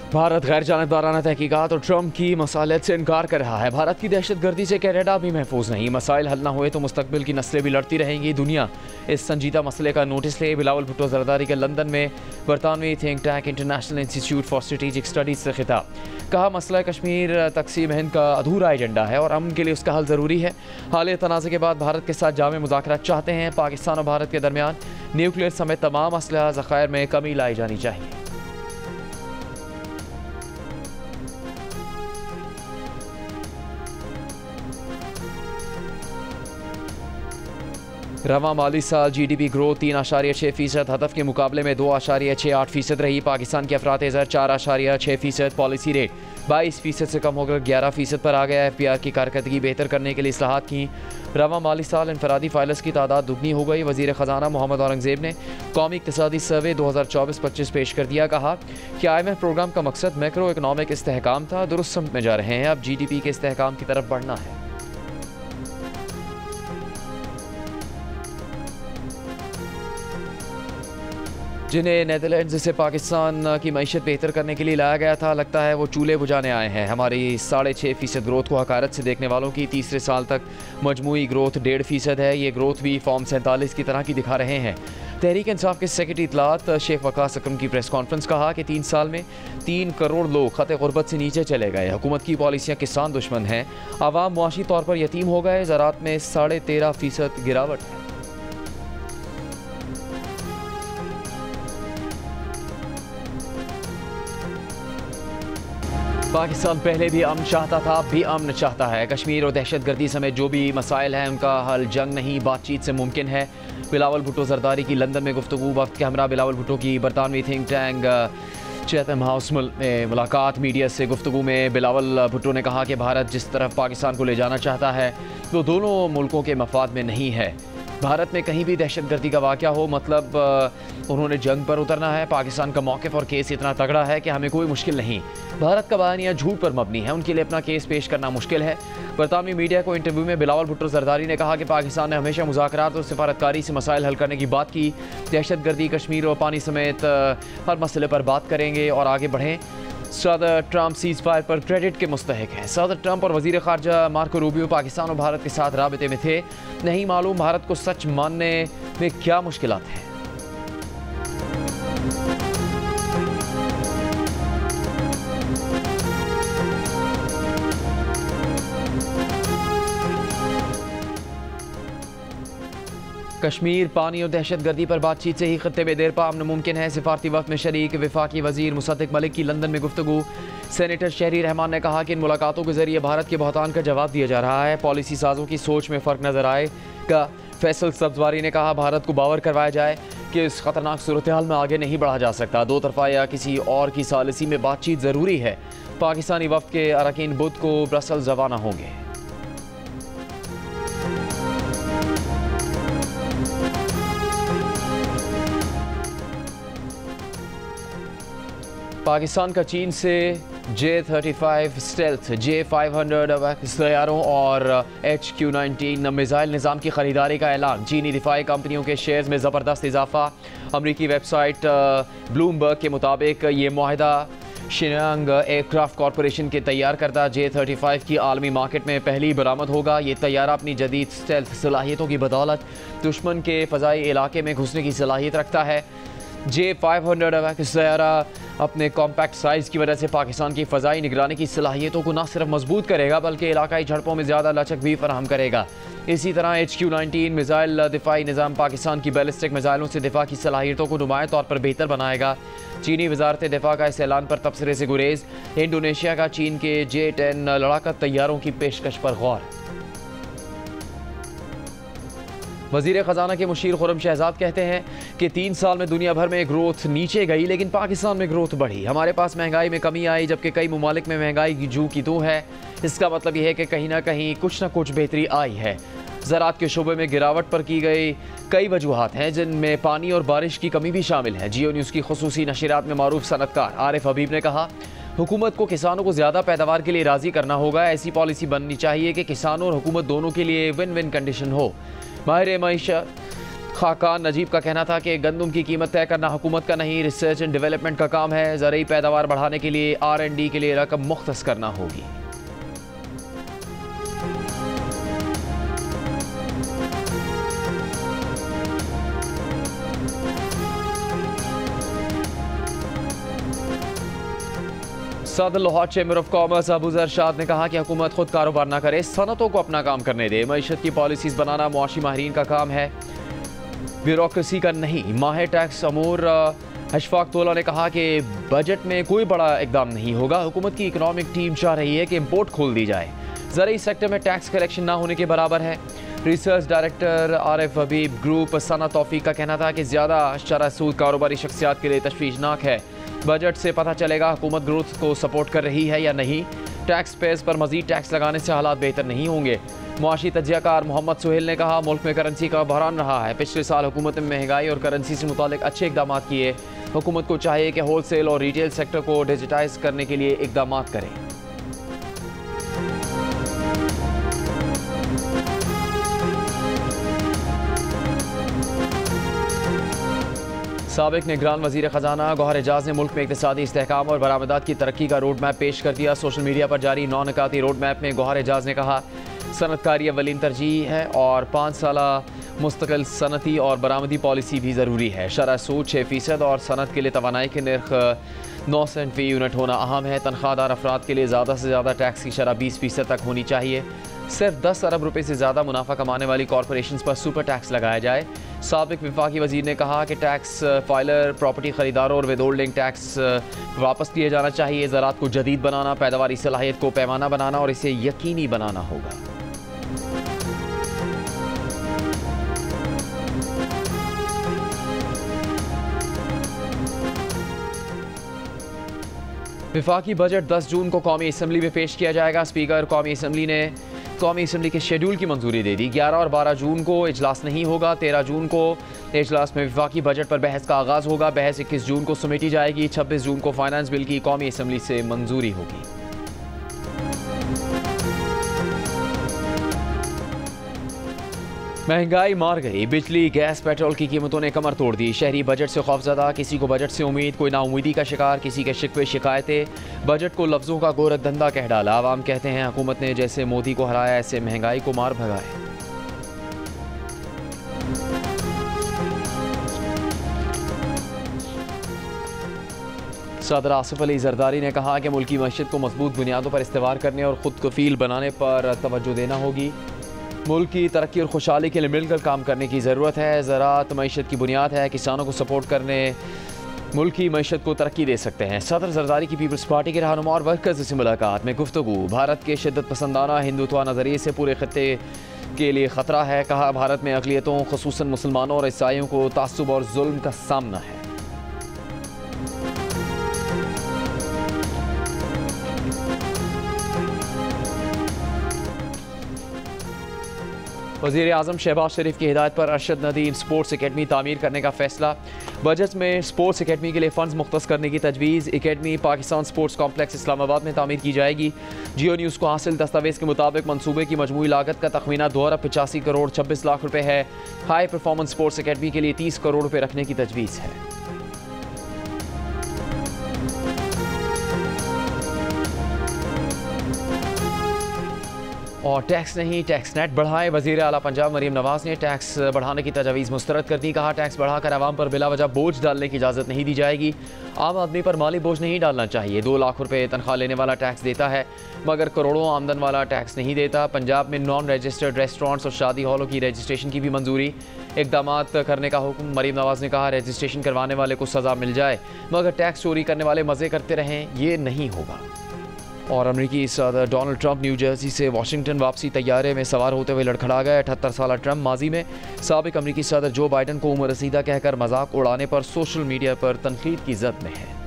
भारत गैर जानबदाराना तहकीकात और ट्रंप की मसालियत से इनकार कर रहा है। भारत की दहशत गर्दी से कनाडा भी महफूज नहीं। मसाइल हल न हुए तो मुस्तकबिल की नस्लें भी लड़ती रहेंगी। दुनिया इस संजीदा मसले का नोटिस ले। बिलावल भुट्टो जरदारी के लंदन में बरतानवी think tank international institute for strategic studies से खिताब। कहा मसला कश्मीर तकसीम हिंद का अधूरा एजेंडा है और अमन के लिए उसका हल ज़रूरी है। हालिया तनाज़े के बाद भारत के साथ जामे मुज़ाकरात चाहते हैं। पाकिस्तान और भारत के दरमियान न्यूक्लियर समेत तमाम असलहा ज़खायर में कमी लाई जानी चाहिए। रवा माली साल GDP ग्रोथ 3.6% हदफ के मुकाबले में 2.68% रही। पाकिस्तान की अफरात ज़र 4.6%। पॉलिसी रेट 22% से कम होकर 11% पर आ गया। FPR की कारकर्दगी बेहतर करने के लिए इस्लाहात की। रवा माली साल इनफरादी फाइलर्स की तादाद दुगनी हो गई। वज़ीर ख़जाना मोहम्मद औरंगज़ेब ने कौमी इक़्तिसादी सर्वे 2024-25 पेश कर दिया। कहा कि IMF प्रोग्राम का मकसद मैक्रो इकनॉमिक इस्तेहकाम था। दुरुस्त समत में जा रहे हैं। अब GDP के इस्तेहकाम की तरफ बढ़ना है। जिन्हें नीदरलैंड से पाकिस्तान की मईशत बेहतर करने के लिए लाया गया था, लगता है वो चूल्हे बुझाने आए हैं। हमारी 6.5% ग्रोथ को हकारत से देखने वालों की तीसरे साल तक मजमूई ग्रोथ 1.5% है। ये ग्रोथ भी फॉर्म 47 की तरह की दिखा रहे हैं। तहरीक इंसाफ के सेक्रेटरी इतलात शेख वकास अकरम की प्रेस कॉन्फ्रेंस कहा कि 3 साल में 3 करोड़ लोग खत गुर्बत से नीचे चले गए। हुकूमत की पॉलिसियाँ किसान दुश्मन हैं। आवाम मुआशी तौर पर यतीम हो गए। ज़राअत में 13.5% गिरावट है। पाकिस्तान पहले भी अमन चाहता था, अब भी अमन चाहता है। कश्मीर और दहशत गर्दी समेत जो भी मसाइल हैं उनका हल जंग नहीं बातचीत से मुमकिन है। बिलावल भुट्टो जरदारी की लंदन में गुफ्तगू। वक्त के हमरा बिलावल भुट्टो की बरतानवी थिंक टैंक चैथम हाउस में मुलाकात। मीडिया से गुफ्तगू में बिलावल भुट्टो ने कहा कि भारत जिस तरफ पाकिस्तान को ले जाना चाहता है वो दोनों मुल्कों के मफाद में नहीं है। भारत में कहीं भी दहशत गर्दी का वाक़या हो, मतलब उन्होंने जंग पर उतरना है। पाकिस्तान का मौक़िफ़ और केस इतना तगड़ा है कि हमें कोई मुश्किल नहीं। भारत का बयानिया झूठ पर मबनी है, उनके लिए अपना केस पेश करना मुश्किल है। बरतानवी मीडिया को इंटरव्यू में बिलावल भुट्टो जरदारी ने कहा कि पाकिस्तान ने हमेशा मुज़ाकरात और सिफारतकारी से मसाइल हल करने की बात की। दहशत गर्दी, कश्मीर और पानी समेत हर मसले पर बात करेंगे और आगे बढ़ें। सदर ट्रंप सीज़ फायर पर क्रेडिट के मुस्तहिक हैं। सदर ट्रंप और वज़ीर ख़ारजा मार्को रूबियो पाकिस्तान और भारत के साथ राबते में थे। नहीं मालूम भारत को सच मानने में क्या मुश्किलात हैं। कश्मीर, पानी और दहशत गर्दी पर बातचीत से ही खत्ते में देर पा अमन मुमकिन है। सिफारती वक्त में शरीक वफाकी वज़ीर मुसद्दिक मलिक की लंदन में गुफ्तगू। सेनेटर शहरी रहमान ने कहा कि इन मुलाकातों के जरिए भारत के बहतान का जवाब दिया जा रहा है। पॉलिसी साजों की सोच में फ़र्क नज़र आएगा। फैसल सब्जवारी ने कहा भारत को बावर करवाया जाए कि इस खतरनाक सूरत हाल में आगे नहीं बढ़ा जा सकता। दो तरफा या किसी और की सालिसी में बातचीत ज़रूरी है। पाकिस्तानी वफ़द के अरकान बुध को ब्रसल्स रवाना होंगे। पाकिस्तान का चीन से J-35 स्टेल्थ, J-500 तैयारों और HQ-19 मिसाइल निज़ाम की खरीदारी का ऐलान। चीनी दिफाई कंपनियों के शेयर्स में ज़बरदस्त इजाफा। अमरीकी वेबसाइट ब्लूमबर्ग के मुताबिक ये मुआहदा शिनांग एयरक्राफ्ट कॉरपोरेशन के तैयार करदा J-35 की आलमी मार्केट में पहली बरामद होगा। ये तैयारा अपनी जदीद स्टेल्थ सलाहियतों की बदौलत दुश्मन के फ़ज़ाई इलाके में घुसने की सलाहियत रखता है। J-500 तैयारा अपने कॉम्पैक्ट साइज़ की वजह से पाकिस्तान की फ़ज़ाई निगरानी की सलाहियतों को न सिर्फ मजबूत करेगा बल्कि इलाकाई झड़पों में ज़्यादा लचक भी फराहम करेगा। इसी तरह HQ-19 मिसाइल दिफाई निज़ाम पाकिस्तान की बैलिस्टिक मिसाइलों से दिफा की सलाहियतों को नुमाया तौर पर बेहतर बनाएगा। चीनी वजारत दिफा का इस ऐलान पर तबसरे से गुरेज। इंडोनेशिया का चीन के J-10 लड़ाका तैयारों की पेशकश पर गौर। वज़ीर ख़जाना के मुशीर खुर्रम शहजाद कहते हैं कि 3 साल में दुनिया भर में ग्रोथ नीचे गई लेकिन पाकिस्तान में ग्रोथ बढ़ी। हमारे पास महंगाई में कमी आई जबकि कई ममालिक में महंगाई की जू की तू है। इसका मतलब यह है कि कहीं ना कहीं कुछ ना कुछ बेहतरी आई है। ज़राअत के शोबे में गिरावट पर की गई कई वजूहात हैं जिनमें पानी और बारिश की कमी भी शामिल है। जियो न्यूज़ की खुसूसी नशरियात में मारूफ सनतकार आरिफ हबीब ने कहा हुकूमत को किसानों को ज़्यादा पैदावार के लिए राज़ी करना होगा। ऐसी पॉलिसी बननी चाहिए कि किसानों और हुकूमत दोनों के लिए विन विन कंडीशन हो। माहिर मईशत खाकान नजीब का कहना था कि गंदम की कीमत तय करना हुकूमत का नहीं, रिसर्च एंड डेवलपमेंट का काम है। ज़रूरी पैदावार बढ़ाने के लिए R&D के लिए रकम मुख्तस करना होगी। सदर Lahore chamber of commerce Abuzar शाद ने कहा कि हुकूमत खुद कारोबार ना करे, सनतों को अपना काम करने दे। मईशत की पॉलिसीज बनाना मुआशी माहिरीन का काम है, ब्यूरोक्रेसी का नहीं। माहिर टैक्स अमूर अशफाक तोला ने कहा कि बजट में कोई बड़ा इकदाम नहीं होगा। हुकूमत की इकनॉमिक टीम चाह रही है कि इम्पोर्ट खोल दी जाए। ज़रूरी सेक्टर में टैक्स कलेक्शन ना होने के बराबर है। रिसर्च डायरेक्टर आरिफ हबीब ग्रुप सना तौफीक का कहना था कि ज़्यादा शरह सूद कारोबारी शख्सियात के लिए तशवीशनाक है। बजट से पता चलेगा हुकूमत ग्रोथ को सपोर्ट कर रही है या नहीं। टैक्स पेयर्स पर मजीद टैक्स लगाने से हालात बेहतर नहीं होंगे। मुआशी तजियाकार मोहम्मद सुहेल ने कहा मुल्क में करेंसी का बहरान रहा है। पिछले साल हुकूमत ने महंगाई और करेंसी से मुतालिक अच्छे इकदाम किए। हुकूमत को चाहिए कि होल सेल और रिटेल सेक्टर को डिजिटाइज करने के लिए इकदाम करें। साबिक निगरान वज़ीर ख़जाना गौहर एजाज ने मुल्क में इक़्तिसादी इस्तेहकाम और बरामदात की तरक्की का रोड मैप पेश कर दिया। सोशल मीडिया पर जारी 9 निकाती रोड मैप में गौहर एजाज ने कहा सनतकारी अवलीन तरजीह है और 5 साला मुस्तकिल सनती और बरामदी पॉलिसी भी ज़रूरी है। शरह सूद 6% और सनत के लिए तवानाई के नर्ख 9 सेंट फी यूनिट होना अहम है। तनख्वाहदार अफराद के लिए ज़्यादा से ज़्यादा टैक्स की शरह 20% तक होनी चाहिए। सिर्फ 10 अरब रुपये से ज़्यादा मुनाफा कमाने वाली कॉरपोरेशन पर सुपर टैक्स लगाया जाए। साबिक विफाकी वजीर ने कहा कि टैक्स फाइलर, प्रॉपर्टी खरीदारों और विदहोल्डिंग टैक्स वापस लिए जाना चाहिए। ज़राअत को जदीद बनाना, पैदावारी सलाहियत को पैमाना बनाना और इसे यकीनी बनाना होगा। विफाकी बजट 10 जून को कौमी असम्बली में पेश किया जाएगा। स्पीकर कौमी असम्बली ने कौमी असम्बली के शेड्यूल की मंजूरी दे दी। 11 और 12 जून को इजलास नहीं होगा। 13 जून को इजलास में विफाकी बजट पर बहस का आगाज़ होगा। बहस 21 जून को समेटी जाएगी। 26 जून को फाइनेंस बिल की कौमी असम्बली से मंजूरी होगी। महंगाई मार गई। बिजली, गैस, पेट्रोल की कीमतों ने कमर तोड़ दी। शहरी बजट से खौफजदा, किसी को बजट से उम्मीद, कोई नाउमीदी का शिकार, किसी के शिकवे शिकायतें। बजट को लफ्ज़ों का गोरख धंधा कह डाला। आवाम कहते हैं हुकूमत ने जैसे मोदी को हराया ऐसे महंगाई को मार भगाए। सदर आसिफ अली जरदारी ने कहा कि मुल्की मईशत को मजबूत बुनियादों पर इस्तेवार करने और खुद कफील बनाने पर तवज्जो देना होगी। मुल्क की तरक्की और खुशहाली के लिए मिलकर काम करने की ज़रूरत है। ज़राअत मईशत की बुनियाद है। किसानों को सपोर्ट करने मुल्क की मईशत को तरक्की दे सकते हैं। सदर जरदारी की पीपल्स पार्टी के रहनुमा और वर्कर्स से मुलाकात में गुफ्तगू। भारत के शिद्दत पसंदाना हिंदुत्व नज़रिए से पूरे खत्ते के लिए ख़तरा है। कहा भारत में अक़लियतों ख़ुसूसन मुसलमानों और ईसाइयों को तासुब और जुल्म का सामना है। वज़ीर आज़म शहबाज शरीफ की हिदायत पर अरशद नदीम स्पोर्ट्स अकेडमी तामीर करने का फैसला। बजट में स्पोर्ट्स अकेडमी के लिए फ़ंड्स मुख्तस करने की तजवीज़। Academy Pakistan sports complex Islamabad में तामीर की जाएगी। जियो न्यूज़ को हासिल दस्तावेज़ के मुताबिक मनसूबे की मजमूई लागत का तखमीना 2 अरब 85 करोड़ 26 लाख रुपये है। हाई परफॉर्मेंस स्पोर्ट्स अकेडमी के लिए 30 करोड़ रुपये रखने की तजवीज़ है। और टैक्स नहीं, टैक्स नेट बढ़ाए। वज़ीर आला पंजाब मरीम नवाज ने टैक्स बढ़ाने की तजवीज़ मुस्तरद कर दी। कहा टैक्स बढ़ाकर आवाम पर बिला वजह बोझ डालने की इजाज़त नहीं दी जाएगी। आम आदमी पर माली बोझ नहीं डालना चाहिए। 2 लाख रुपये तनख्वाह लेने वाला टैक्स देता है मगर करोड़ों आमदन वाला टैक्स नहीं देता। पंजाब में नॉन रजिस्टर्ड रेस्टोरेंट्स और शादी हॉलों की रजिस्ट्रेशन की भी मंजूरी। इक़दाम करने का हुक्म। मरीम नवाज ने कहा रजिस्ट्रेशन करवाने वाले को सज़ा मिल जाए मगर टैक्स चोरी करने वाले मज़े करते रहें, ये नहीं होगा। और अमरीकी सदर डोनाल्ड ट्रंप न्यू जर्सी से वाशिंगटन वापसी तैयारे में सवार होते हुए लड़खड़ा गए। 78 साला ट्रंप माजी में साबिक अमरीकी सदर जो बाइडन को उम्र रसीदा कहकर मजाक उड़ाने पर सोशल मीडिया पर तनकीद की जद में है।